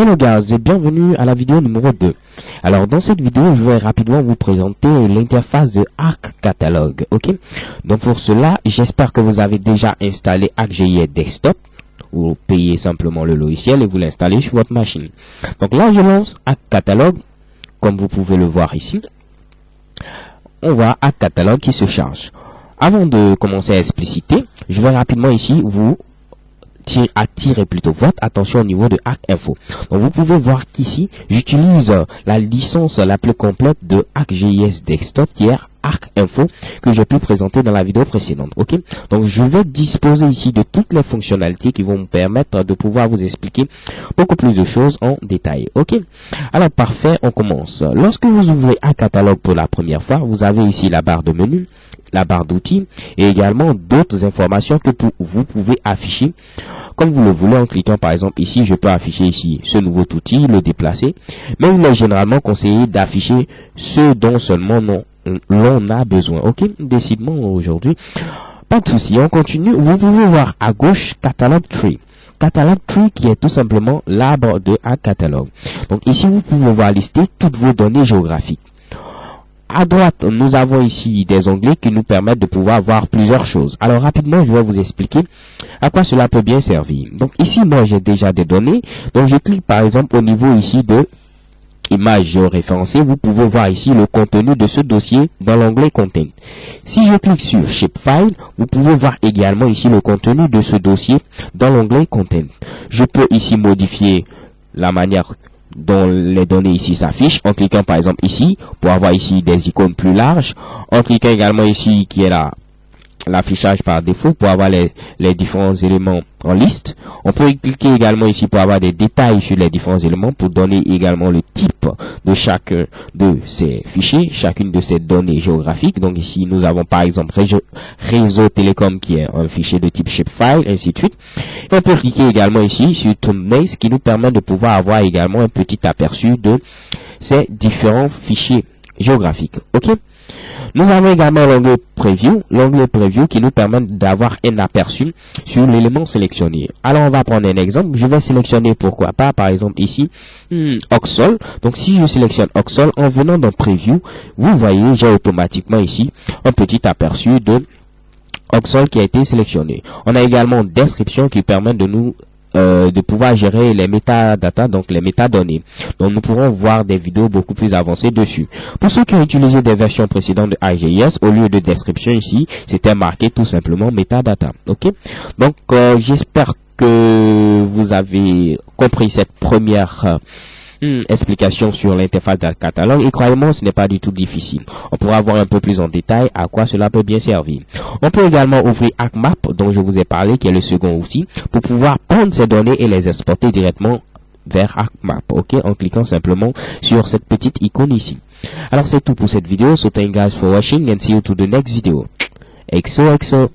Hello guys et bienvenue à la vidéo numéro 2. Alors dans cette vidéo je vais rapidement vous présenter l'interface de Arc Catalog. Ok, donc pour cela j'espère que vous avez déjà installé ArcGIS Desktop. Vous payez simplement le logiciel et vous l'installez sur votre machine. Donc là je lance Arc Catalog comme vous pouvez le voir ici. On voit Arc Catalog qui se charge. Avant de commencer à expliciter, je vais rapidement ici vous attirer plutôt votre attention au niveau de Arc Info. Donc vous pouvez voir qu'ici j'utilise la licence la plus complète de ArcGIS Desktop qui est Arc Info que j'ai pu présenter dans la vidéo précédente. Ok, donc je vais disposer ici de toutes les fonctionnalités qui vont me permettre de pouvoir vous expliquer beaucoup plus de choses en détail. Ok, alors parfait, on commence. Lorsque vous ouvrez un catalogue pour la première fois, vous avez ici la barre de menu, la barre d'outils et également d'autres informations que vous pouvez afficher comme vous le voulez en cliquant. Par exemple ici je peux afficher ici ce nouveau outil, le déplacer, mais il est généralement conseillé d'afficher ce dont seulement l'on a besoin. Ok, décidément aujourd'hui pas de souci, on continue. Vous pouvez voir à gauche Catalog Tree. Catalog Tree qui est tout simplement l'arbre de Arc Catalog. Donc ici vous pouvez voir lister toutes vos données géographiques. À droite, nous avons ici des onglets qui nous permettent de pouvoir voir plusieurs choses. Alors rapidement, je vais vous expliquer à quoi cela peut bien servir. Donc ici, moi, j'ai déjà des données. Donc je clique par exemple au niveau ici de images géoréférencées. Vous pouvez voir ici le contenu de ce dossier dans l'onglet Content. Si je clique sur Shapefile, vous pouvez voir également ici le contenu de ce dossier dans l'onglet Content. Je peux ici modifier la manière dont les données ici s'affichent en cliquant par exemple ici pour avoir ici des icônes plus larges, en cliquant également ici qui est l'affichage par défaut pour avoir les différents éléments en liste. On peut cliquer également ici pour avoir des détails sur les différents éléments, pour donner également le type de chacun de ces fichiers, chacune de ces données géographiques. Donc ici nous avons par exemple réseau télécom qui est un fichier de type shapefile, ainsi de suite. Et on peut cliquer également ici sur thumbnails qui nous permet de pouvoir avoir également un petit aperçu de ces différents fichiers géographiques. Ok, nous avons également l'onglet Preview qui nous permet d'avoir un aperçu sur l'élément sélectionné. Alors on va prendre un exemple. Je vais sélectionner pourquoi pas par exemple ici Oxol. Donc si je sélectionne Oxol, en venant dans Preview, vous voyez j'ai automatiquement ici un petit aperçu de Oxol qui a été sélectionné. On a également une description qui permet de nous de pouvoir gérer les métadatas, donc les métadonnées. Donc nous pourrons voir des vidéos beaucoup plus avancées dessus. Pour ceux qui ont utilisé des versions précédentes de ArcGIS, au lieu de description ici, c'était marqué tout simplement métadata. Ok, donc j'espère que vous avez compris cette première explication sur l'interface d'Arc Catalog, et croyez-moi, ce n'est pas du tout difficile. On pourra voir un peu plus en détail à quoi cela peut bien servir. On peut également ouvrir ArcMap, dont je vous ai parlé, qui est le second outil, pour pouvoir prendre ces données et les exporter directement vers ArcMap, ok, en cliquant simplement sur cette petite icône ici. Alors c'est tout pour cette vidéo. So thank you guys for watching and see you to the next video. XOXO.